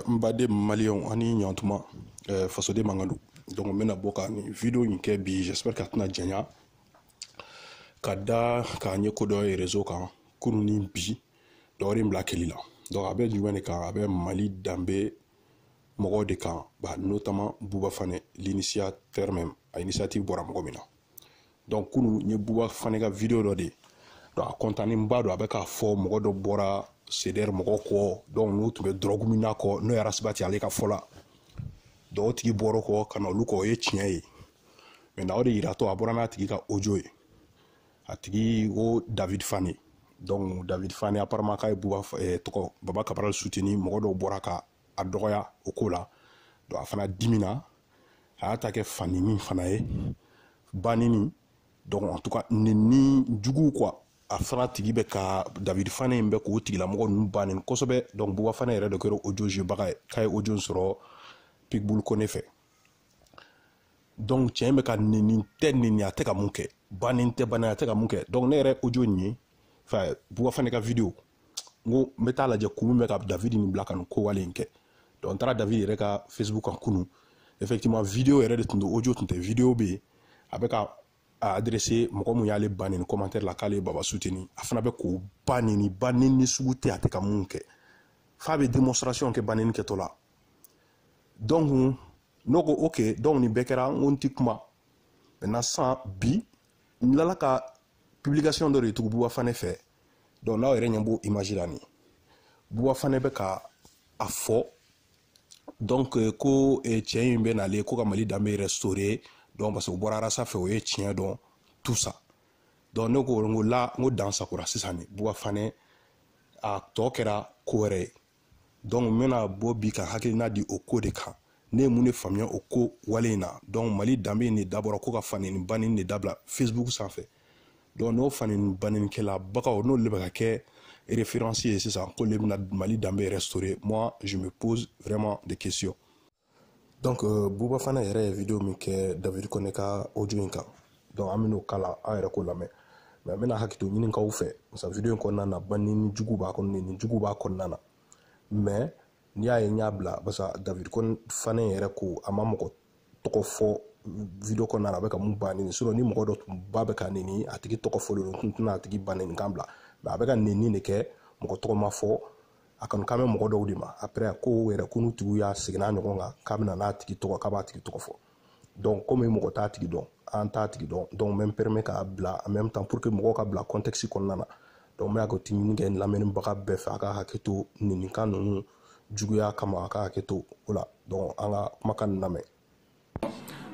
Mbade Malion ani nyantuma fasode mangalo donc mena boka ni vidéo nke bi j'espère que tuna janya kada ka nye kodo e réseau kan kunu ni bi dori mbla kelila donc abe du wene kan abe Mali Dambe mogo de kan ba notamment Bouba Fane l'initiateur même a initiative bora mogo mina donc kunu nye Bouba Fane ka vidéo do de donc kontani mbado abe ka fo mogo do bora CDR mogo ko donc nous tube drogue mina ko no yara sibati ale ka fola do tigi boro ko kana luko ye tienye mais na ode irato abora na tigi ka audio e atigi o David Fane donc David Fane apparemment ka Bouba toko Baba Cabral soutenir mogo do bora ka adoya okola do afana dimina a attaqué Fane min fana e banini donc en tout cas ni jugu quoi a fana tigi be ka David Fane mbe ko tigi la mogo nu banen kosobe donc Bouba Fane yɛrɛ de kero audio je baga kay audio soro Pitbull ko ne fait donc tiens me ka ni tenni a te ka munke banen te banen te ka munke donc ne yɛrɛ audio ni fa Bouba Fane ka vidéo ngo meta la je kumu me ka David ni black an ko wale nke donc tara David yɛrɛ ka Facebook an kunu effectivement vidéo yɛrɛ de tundo audio tunte vidéo be abeka a adressé mɔgɔ mun y'ale banni commentaire la k'ale Baba soutenir a fana bɛ ko banni ni sugu tɛ a tɛ ka mun kɛ f'a bɛ démonstration kɛ banni kɛtɔ la donc n'o ko ok donc nin bɛɛ kɛra n ko n ti kuma maintenant san bi n tilala ka publication dɔ de tugu Bouba Fane fɛ donc n'aw yɛrɛ ɲɛ b'o image la nin Bouba Fane bɛ ka a fɔ donc ko cɛ in bɛ nale ko ka Mali Dambe restaurer donc parce que bora rasa fait oye tien donc tout ça donc ne ko ngola ngo dans sakura sisani Bouba Fane a tokera kore donc mena bobi ka hakilina di oko de kan ne mune famia oko walena donc Mali Dambe ni d'abord ko ka Fane ni banin ni dabla Facebook ça fait donc no Fane ni banin kela baka no le baka ke référencier c'est ça ko le Mali Dambe restauré moi je me pose vraiment des questions. Donc Bouba Fane yɛrɛ vidéo min kɛ David Kone ka audio in kan donc an bɛn'o kala an yɛrɛ ko lamɛn mais an bɛna hakili to ɲininkaw fɛ parce que vidéo in kɔnɔna na banni ni jugu b'a kɔnɔ ni jugu b'a kɔnɔna na mais n'i y'a ye n y'a bila parce que David Fane yɛrɛ ko a ma mɔgɔ tɔgɔ fɔ vidéo kɔnɔna na a bɛ ka mun banni sinon ni mɔgɔ dɔ tun ba bɛ ka nɛni a tigi tɔgɔ fɔlen don tun tɛna a tigi banni kan bila mais a bɛ ka nɛni de kɛ mɔgɔ tɔgɔ ma fɔ a kanu kan bɛ mɔgɔ dɔw de ma après ko yɛrɛ ko n'u tigiw y'a seginna ɲɔgɔn kan k'a bɛna n'a tigi tɔgɔ k'a b'a tigi tɔgɔ fɔ donc comme mɔgɔ t'a tigi dɔn an t'a tigi dɔn donc même permet k'a bila en même temps pour que mɔgɔw ka bila contexte kɔnɔna na donc n bɛ ka ɲini kɛ lamɛnnibaga bɛɛ fɛ a ka hakɛ to ɲininkan ninnu juguya kama a ka hakɛ to o la donc an ka kumakan lamɛn.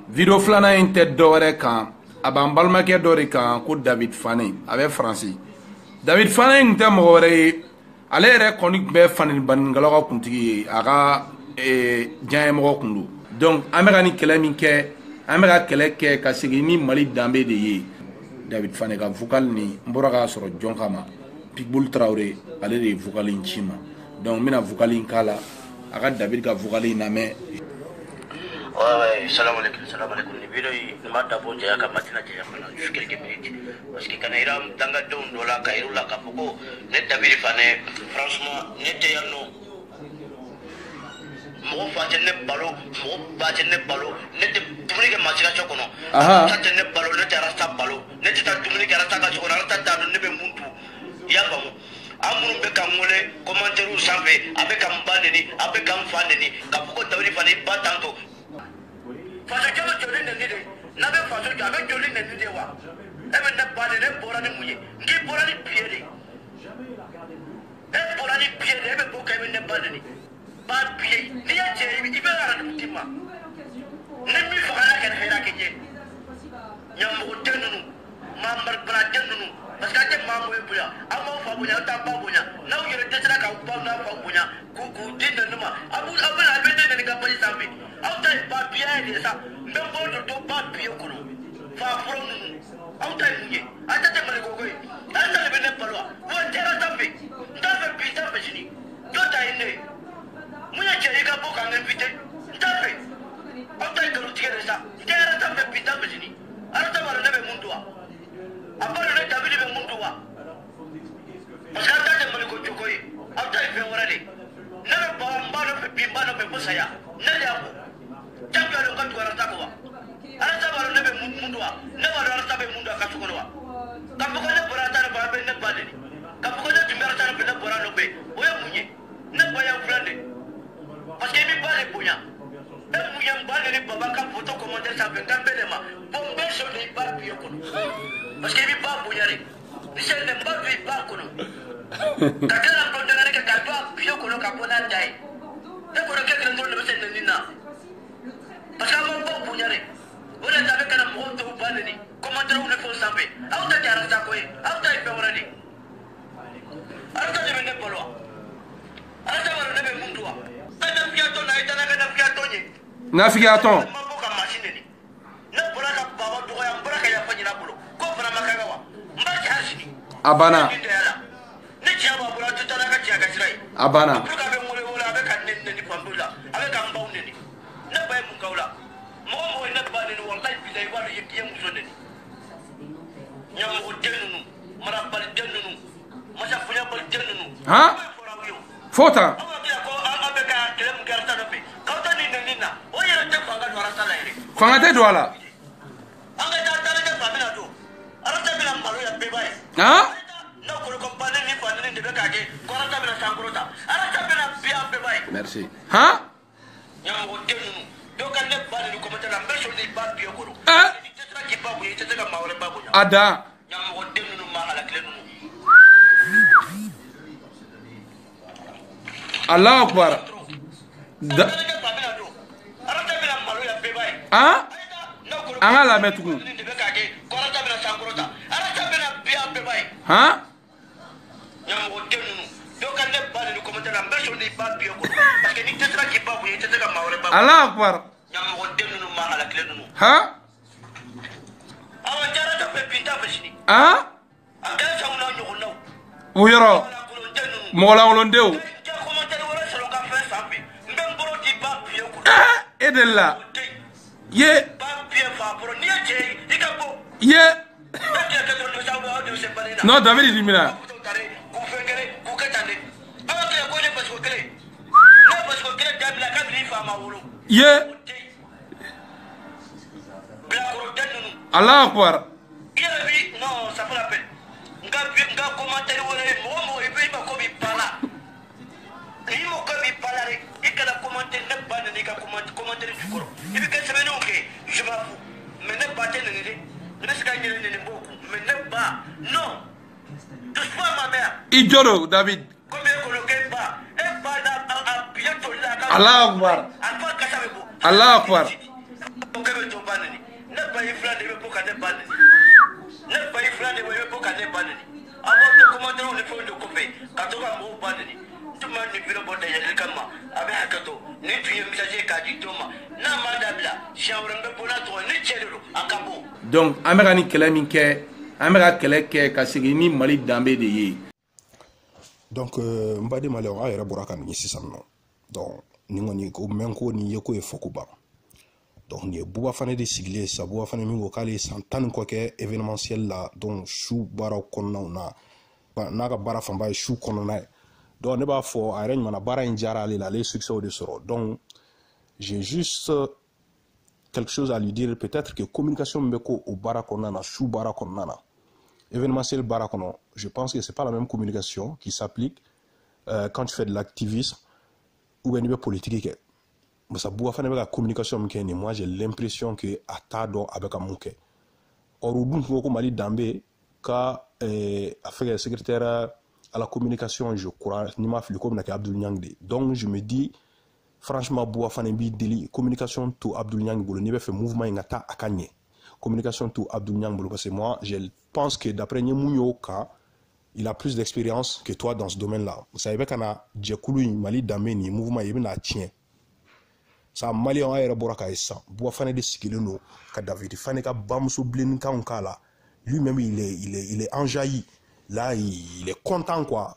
Video filanan in tɛ dɔwɛrɛ kan a b'an balimakɛ dɔ de kan ko David Fane a bɛ Faransi David Fane in tɛ mɔgɔ wɛrɛ ye ale yɛrɛ kɔni bɛ Fane bannikɛlaw ka kuntigi ye a ka diɲɛmɔgɔ kun don donc an bɛ ka ni kɛlɛ min kɛ an bɛ ka kɛlɛ kɛ ka segin ni Mali Dambe de ye David Fane ka vocal ni n bɔra k'a sɔrɔ jɔn kama Pitbull Traoré ale de ye vocal in ci ma donc n bɛna vocal in k'a la a ka David ka vocal in lamɛn. Ouais, salam alaikum. Ni video yi ma dabo jaya ka matina jaya fana juste quelques minutes parce que kana ira danga don dola ka irula ka poko ne David Fane franchement ne te yano mo faje ne balo ne te dumuni ke masika chokono ta te ne balo ne te rasta balo ne te ta dumuni ke rasta ka chokono rasta ta ne be muntu ya famu amunu be kan mole commentaire sanfɛ a bɛ kan ba neni a bɛ kan fa neni ka poko David Fane ba tanto faso jama joli neni de n'a bɛ faso jɔ a bɛ joli neni de wa e bɛ ne ba de ne bɔra ni mun ye n k'i bɔra ni pied de e bɔra ni pied de e bɛ bɔ ka e bɛ ne ba neni ba pied n'i y'a cɛ i bɛ ara ni muti ma ni min faga la kɛnɛ hɛrɛ kɛ ɲɛ ɲamɔgɔ den ninnu maamaribana den ninnu parce que a tɛ maa mɔye bonya aw m'aw fa bonya aw t'a ba bonya n'aw yɛrɛ dɛsɛra k'aw baw n'a faw bonya k'u di nɛni ma a bɛ ne nɛni ka bali sanfɛ aw ta ye ba biya ye de sa n bɛ bɔ dɔ to ba biye kɔnɔ fa fɔlɔ ninnu aw ta ye mun ye a tɛ tɛmɛ koko ye aw ta de bɛ ne balo wa n tɛra sanfɛ n t'a fɛ bi n t'a fɛ sini jɔn ta ye ne ye mun ye cɛ ye ka bɔ k'an invité n t'a fɛ aw ta ye nkalontigɛ de sa n tɛra sanfɛ bi n t'a fɛ sini aw ta b'a dɔn ne bɛ mun dɔn wa a b'a dɔn ne David bɛ mun dɔn wa parce que aw ta tɛ Maliko joko ye aw ta ye fɛn wɛrɛ de ne bɛ n b'a nɔfɛ bi n b'a ko saya ne de ko tabi alo ka tuara ta ko wa ala ta baro ne be mundu wa ne baro ala ta be mundu ka su ko wa ka ko ne bora ta ba be ne ba de ka ko ne timbara ta be ne bora no be o ya munye ne ba ya fulande parce que mi ba le bunya e munye ba le baba ka photo commentaire ça be ngambe le ma bombe so ni ba bi ko parce que mi ba bunya re ni se ne ba bi ba ko no kakela mtoto nake katwa pio kono kapona dai ne kono keke ndo le bese nina parce que mo bunyare wala tabe kana mo to bane ni commentaire on fo sambe au ta jara ta koy au ta ibe wala ni au ta de ne polo au ta wala ne be mundua ta fia to na ita na kana fia to ni na fia to mo ka machine ni ne pora ka baba to ya pora ka ya fanyi na polo ko fara makaga wa mbaji hasini abana abana ha fota fangate do ala ha merci ha ada Allah akbar ha anga la metugu ha Allah akbar ha ha uyoro mola wolondeo edella ye ye no David dimina ye Allah akbar non ça fait la peine nga commentaire wala mo ibe ba ko bi pala ni mo ko bi pala rek ikala commentaire ne ba ne ka commentaire du koro ibi ka sebe no ke je m'en fous mais ne pas tenir ne se gagner ne beaucoup mais ne pas non touche pas ma mère ijoro David combien coloquer pas et pas à bientôt là Allah akbar Allah akbar ne pas y faire de pour ne pas ne pas y faire de pour ne pas avant de commenter on le fait de couper quand on va au ban ni tout le monde ne veut pas d'ailleurs comme avec hakato ne tu es messager ka di toma na madabla shawranga pona to ne chelo akabo donc amérani kele min ke amera kele ke ka sigini Mali dambe de ye donc mbadi male on ayere boraka ni sisanno donc ni ngoni ko menko ni yeko e fokuba donc ni buba fane de sigle sa buba fane mingo kale santan ko ke événementiel la donc chou bara konna na ga bara famba chou konna na donc ne ba fo ayre mana bara injara la les succès de soro donc j'ai juste quelque chose à lui dire peut-être que communication mbeko au bara konna na chou bara konna na événementiel bara konna je pense que c'est pas la même communication qui s'applique quand tu fais de l'activisme ou bien niveau politique. Mais ça boit faire la communication mkeni moi j'ai l'impression que atado avec amuke or udun ko Mali dambe ka affaire secrétaire à la communication je crois ni ma fili comme na Abdoul Niang donc je me dis franchement bois fanembi deli communication to Abdoul Niang bolo ni be fait mouvement ngata akanye communication to Abdoul Niang bolo parce que moi je pense que d'après Nyemunyo ka il a plus d'expérience que toi dans ce domaine-là. Vous savez kana djekulu Mali dambe ni mouvement yebina tien sa Mali on ayere boraka essa bois fane de sikileno ka David fane ka bamso blin kan kala lui-même il est enjailli là il est content quoi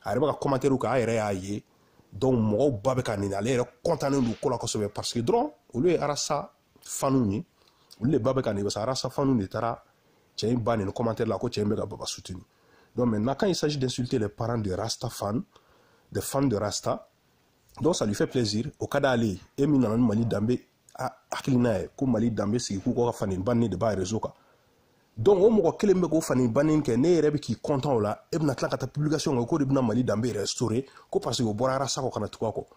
arrive ka commentaire ka ayere aye donc mo babe kanina aller content no ko la ko sobe parce que drone au lieu arasa fanuni au lieu babe kanina ça arasa fanuni tara tiens ban no commentaire là ko tiens be ka baba soutenu donc maintenant quand il s'agit d'insulter les parents de Rasta fans des fans de Rasta Donc ça lui fait plaisir au cas d'aller et mina Mali Dambe akilina ko Mali Dambe sigi ko ko fani banni de ba réseau ka. Donc o mo kelen be ko fani banni ke ne yere be ki content la e bna tla ka ta publication ko de bna Mali Dambe restaurer ko parce que o borara sa ko kana tuko ko.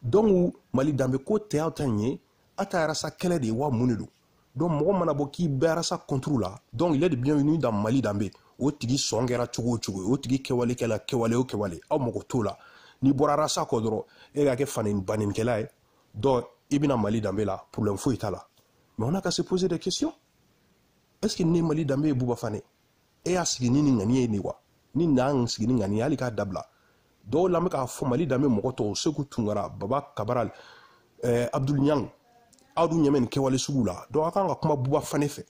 Donc Mali Dambe ko théâtre nye atara sa kele de wa munidu. Donc mo mana bo ki bera sa contrôle là. Donc il est de bienvenu dans Mali Dambe. O tigi songera chugo chugo o tigi kewale kala kewale o kewale aw mo ko to la. Ni borara sa ko doro e ga ke fani banin kela donc ibina Mali Dambe là problème fou itala. Mais on a qu'à se poser des questions. Est-ce que ni Mali Dambe buba fane e a sigi ni ngani ni wa ni nang sigi ni ngani ali ka dabla do la me ka fo Mali Dambe mo to seku tungara baba kabaral Abdul Nyang Adu Nyemen kewale sugula do aka nga kuma buba fane fe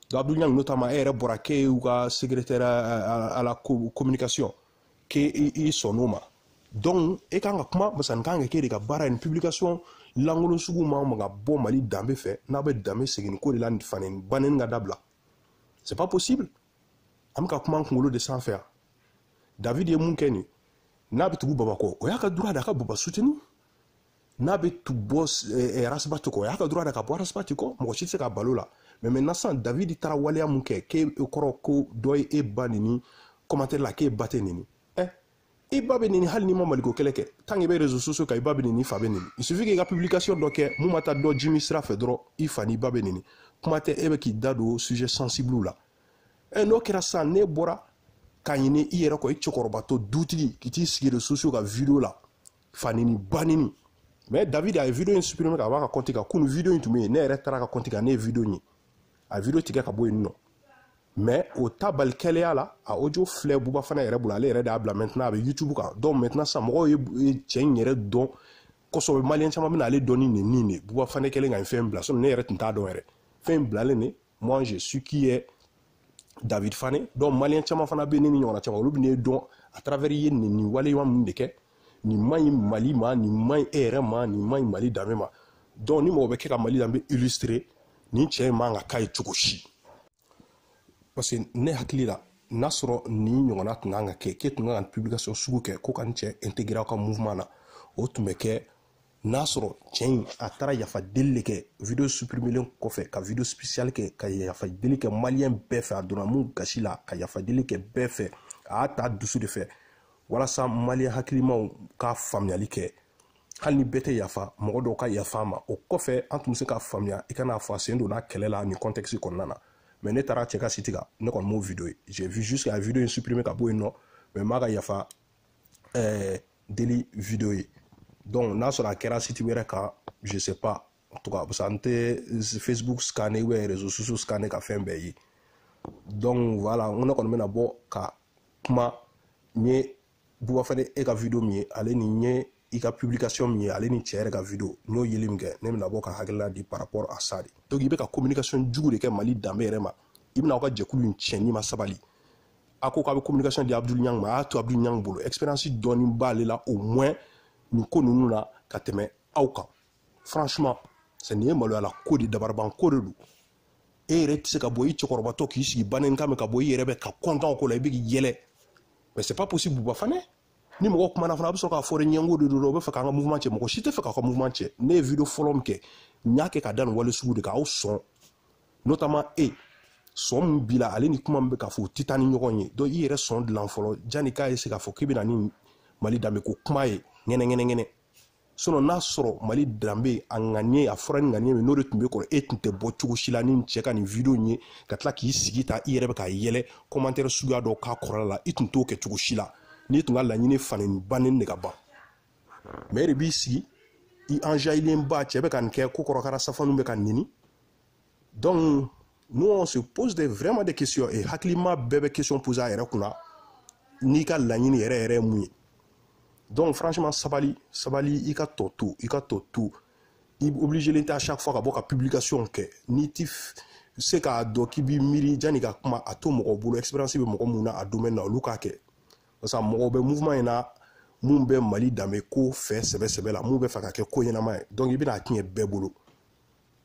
do Abdul Nyang notamment ere borake ou ka secrétaire à la communication ke i sonoma donc e ka nga kuma basan ka nga ke ka bara une publication langolo sugu ma nga bo Mali Dambe fe na be Dambe segin ko de lan fane banen nga dabla. C'est pas possible. Amka kuma ngolo de sans faire. David Yemunkeni nabe tugu babako o yaka droit da ka baba soutenu. Nabe tu boss rasbatiko yaka droit da ka boss rasbatiko mo chitse ka balola. Mais maintenant sans David Tarawale Munke ke koroko doy e banini commentaire la ke batenini. Et babenini hal ni mamaliko keleke tangi be réseaux sociaux ka babenini fabenini. Il suffit que la publication donc mumata do Jimmy Sra fedro ifani babenini. Kumate ebe ki dado sujet sensible là. Et no kera sa ne bora kanyine iyera ko ichokorobato dutigi kiti sigi réseaux sociaux ka vidéo là. Fanini banini. Mais David a vidéo supprimé ka waka konti ka kunu vidéo intume ne retara ka konti ka ne vidéo ni. A vidéo tiga ka boy non. Mais au tabal kelea là a audio fleur buba fana yere bula le yere da bla maintenant avec YouTube ka donc maintenant ça mo e tien yere don ko so malien chama bina ale doni ni ni buba fana kele nga fait bla so ne yere tinta don yere fait bla le ne moi je suis qui est David Fane donc malien chama fana be ni nyona chama lu bine don à travers yen ni wale yam ndeke ni mai Mali ma ni mai ere ma ni mai Mali Dambe ma donc ni mo be ke ka Mali Dambe illustrer ni tien ma nga kai chukushi. Parce que ne hakili la n'a sɔrɔ ni ɲɔgɔnna tun kan ka kɛ k'e tun kan ka publication sugu kɛ ko ka ni cɛ intégré aw ka mouvement na o tun bɛ kɛ n'a sɔrɔ cɛ in a taara yafa deli de kɛ vidéo supprimelen kɔfɛ ka vidéo spéciale kɛ ka yafa deli kɛ malien bɛɛ fɛ a donna mun gasi la ka yafa deli kɛ bɛɛ fɛ a y'a ta dusu de fɛ walasa malien hakilimaw ka faamuyali kɛ hali ni bɛɛ tɛ yafa mɔgɔ dɔw ka yafa ma o kɔfɛ an tun bɛ se ka faamuya i kana fɔ a sen donna kɛlɛ la nin contexte kɔnɔna na. Mais ne taara cɛ ka site kan ne kɔni m'o vidéo ye j'ai vu juste la vidéo supprimée ka bɔ yen nɔ mais m'a ka yafa deli vidéo ye donc n'a sɔrɔ a kɛra site wɛrɛ kan je sais pas en tout cas parce que an tɛ Facebook scanner ou réseaux sociaux scanner ka fɛn bɛɛ ye donc voilà ne kɔni bɛna bɔ ka kuma n ye Buba Fane e ka vidéo min ye ale ni n ye i ka publication min ye ale ni cɛ yɛrɛ ka vidéo n'o yeli min kɛ ne bɛna bɔ ka hakilila di par rapport à ça de donc i bɛ ka communication jugu de kɛ Mali Dambe yɛrɛ ma i bɛna aw ka jɛkulu in tiɲɛ n'i ma sabali a ko k'a bɛ communication di Abdul Nyang ma a y'a to Abdul Nyang bolo expérience dɔɔni b'ale la au moins nin ko ninnu na ka tɛmɛ aw kan franchement c'est nin ye maloyala ko de dabaraban ko de don e yɛrɛ tɛ se ka bɔ i cɛkɔrɔbatɔ k'i sigi banenkan mɛn ka bɔ i yɛrɛ bɛ ka content ko la i bɛ k'i yɛlɛ mais c'est pas possible Buba Fane ni mɔgɔ kumana fana a bɛ sɔrɔ k'a fɔ ɲɛngo de don o bɛ fɛ k'an ka mouvement cɛ mɔgɔ si tɛ fɛ k'a ka mouvement cɛ ne ye vidéo fɔlɔ min kɛ n y'a kɛ ka da nin wale sugu de kan aw sɔn notamment sɔn min b'i la ale ni kuma min bɛ k'a fɔ o tɛ taa ni ɲɔgɔn ye donc i yɛrɛ sɔn dilan fɔlɔ janni k'a ese k'a fɔ k'i bɛ na ni Mali Dambe ko kuma ye ŋɛnɛ sinon n'a sɔrɔ Mali Dambe a ŋaniye a fɔra ni ŋaniye min n'o de tun bɛ kɔrɔ e tun tɛ bɔ cogo si la ni cɛ ka nin vidéo ye ka tila k'i sigi ta i yɛrɛ bɛ k'a yɛlɛ commentaire suguya dɔw k'a kɔrɔla la i tun t'o kɛ cogo si la n'i tun ka laɲini faneni bannen de ka ban mais e de b'i sigi i enjaillen ba cɛ bɛ ka nin kɛ ko kɔrɔkara safanu bɛ ka nini donc nous on se pose vraiment des questions et hakilima bɛɛ bɛ question poser a yɛrɛ kunna n'i ka laɲini yɛrɛ ye mun ye donc franchement sabali i ka tɔ to i obligé tɛ à chaque fois ka bɔ ka publication kɛ n'i ti se k'a dɔn k'i b'i miiri janni ka kuma a to mɔgɔ bolo expérience bɛ mɔgɔ mun na a domaine na olu k'a kɛ parce que mɔgɔ bɛ mouvement in na mun bɛ Mali Dambe ko fɛ sɛbɛ la mun bɛ fɛ ka kɛ ko ɲɛnama ye donc i bɛna tiɲɛ bɛɛ bolo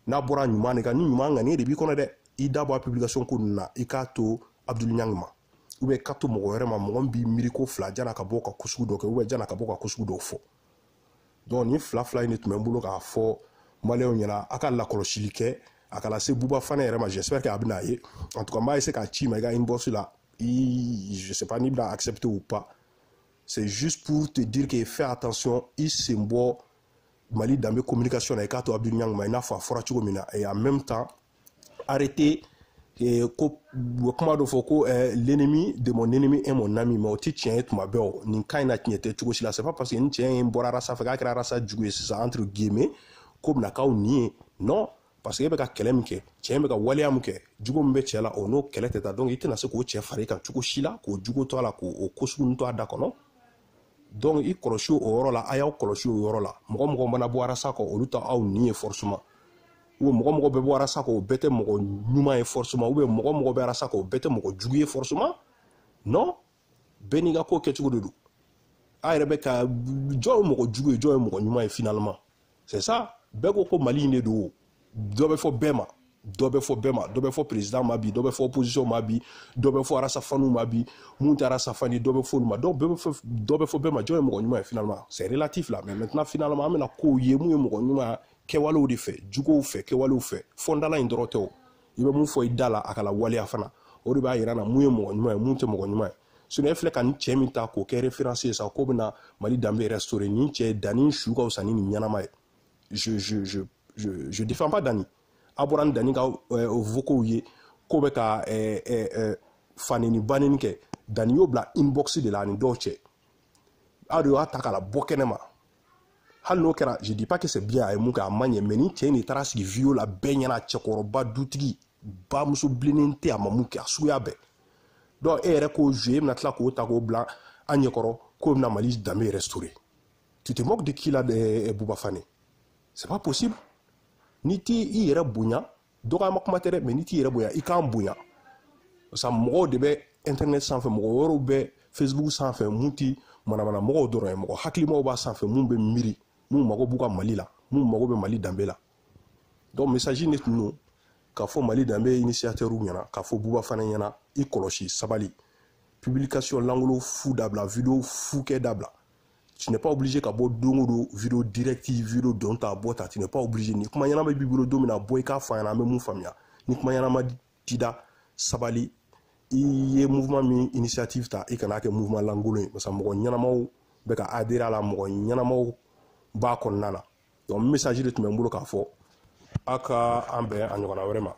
n'a bɔra ɲuman de kan ni ɲuman ŋaniye de b'i kɔnɔ dɛ i da bɔ a publication ko ninnu na i k'a to Abdul Nyang ma ou bien k'a to mɔgɔ wɛrɛ ma mɔgɔ min b'i miiri ko fila janni a ka bɔ ka ko sugu dɔ kɛ ou bien janni a ka bɔ ka ko sugu dɔw fɔ donc ni fila in tun bɛ n bolo k'a fɔ maliyɛnw ɲɛna a ka lakɔlɔsili kɛ a ka lase Buba Fana yɛrɛ ma, j'espère que a bɛna ye, en tout cas n b'a essayer k'a ci ma i ka inbox la, je sais pas n'i bɛna accepter ou pas, c'est juste pour te dire que fais attention i sen bɔ Mali Danbe communication na i k'a to Abibu Ɲangi ma i n'a fɔ a fɔra cogo min na, et en même temps arrêter ko kuma dɔ fɔ ko l'ennemi de mon ennemi est mon ami, mais o tɛ tiɲɛ ye tuma bɛɛ o, nin kan in na tiɲɛ tɛ cogo si la, c'est pas parce que ni tiɲɛ in bɔra rasa fɛ k'a kɛra rasa jugu ye sisan entre guillemets ko bɛna k'aw nin ye, non, parce que e bɛ ka kɛlɛ min kɛ, cɛ bɛ ka waleya min kɛ, jugu min bɛ cɛ la o n'o kɛlɛ tɛ taa, donc i tɛna se k'o cɛ fara i kan cogo si la, k'o jugu to a la, k'o ko sugu to a da kɔnɔ, donc i kɔlɔsi o yɔrɔ la, a y'aw kɔlɔsi o yɔrɔ la, mɔgɔ mana bɔ rasa kɔ olu ta aw nin ye forcément, ou mɔgɔ bɛ bɔ rasa kɔ o bɛɛ tɛ mɔgɔ ɲuman ye forcément, ou mɔgɔ bɛ rasa kɔ o bɛɛ tɛ mɔgɔ jugu ye forcément, non, bɛɛ n'i ka ko kɛcogo de don, a yɛrɛ bɛ ka jɔn ye mɔgɔ jugu ye jɔn ye mɔgɔ ɲuman ye finalement, c'est ça, bɛɛ ko Mali in de don, dɔ bɛ fɔ bɛɛ ma, dɔ bɛ fɔ président ma bi, dɔ bɛ fɔ opposition ma bi, dɔ bɛ fɔ Arasafanu ma bi, mun tɛ Arasafani dɔ bɛ fɔ olu ma, donc dɔ bɛ fɔ bɛɛ ma, jɔn ye mɔgɔ ɲuman ye finalement, c'est relatif là, mais maintenant finalement an bɛna kow ye mun ye mɔgɔ ɲuman kɛwalew de fɛ, juguw fɛ, kɛwalew fɛ, fɔndala in dɔrɔn tɛ o, i bɛ mun fɔ i da la a ka la waleya fana, o de b'a yira na mun ye mɔgɔ ɲuman ye, mun tɛ mɔgɔ ɲuman ye, sinon e filɛ ka nin cɛ min ta k'o kɛ référence ye sa ko bɛna Mali Danbe restaurer, nin cɛ Dani su ka fisa ni nin ɲɛnama ye, je défends pas Dani. A bɔra ni Dani ka vocaux ye ko bɛ ka faneni baneni kɛ, Dani y'o bila inbox de la ani dɔw cɛ, a de y'a ta k'a la bɔ kɛnɛ ma, hali n'o kɛra je dis pas que c'est bien a ye mun kɛ a ma ɲɛ, mais ni cɛ in de taara sigi video la bɛɛ ɲɛna, cɛkɔrɔba dutigi bamuso bilennen tɛ a ma mun kɛ a suguya bɛɛ, donc e yɛrɛ k'o jouer e bɛna tila k'o ta k'o bila an ɲɛkɔrɔ k'o bɛna Mali Danbe restaurer, tu te moques de qui là Buba Fana, c'est pas possible. Ni t'i yɛrɛ bonya dɔgɔyama kuma tɛ dɛ, mais ni t'i yɛrɛ bonya i k'an bonya, parce que mɔgɔw de bɛ internet sanfɛ, mɔgɔ wɛrɛw bɛ Facebook sanfɛ mun ti manamana mɔgɔw dɔrɔn ye, mɔgɔ hakilimaw b'a sanfɛ mun bɛ miiri, mun mago b'u ka Mali la, mun mago bɛ Mali Danbe la, donc message ne tun don k'a fɔ Mali Danbe initiateur ɲɛna, k'a fɔ Buba Fana ɲɛna i kɔlɔsi sabali, publication langolo fu dabila, vidéo fu kɛ dabila, tu n'es pas obligé ka bɔ don o don vidéo directive vidéo don ta bɔ ta, tu n'es pas obligé, ni kuma ɲɛnama b'i bolo don min na bɔ i k'a fɔ an ɲɛna an bɛ mun faamuya, ni kuma ɲɛnama t'i da sabali, i ye mouvement min initiative ta i kana kɛ mouvement langolo ye, parce que mɔgɔ ɲɛnamaw bɛ ka adhérer a la, mɔgɔ ɲɛnamaw b'a kɔnɔna na, donc message de tun bɛ n bolo k'a fɔ a ka an bɛn a ɲɔgɔnna wɛrɛ ma.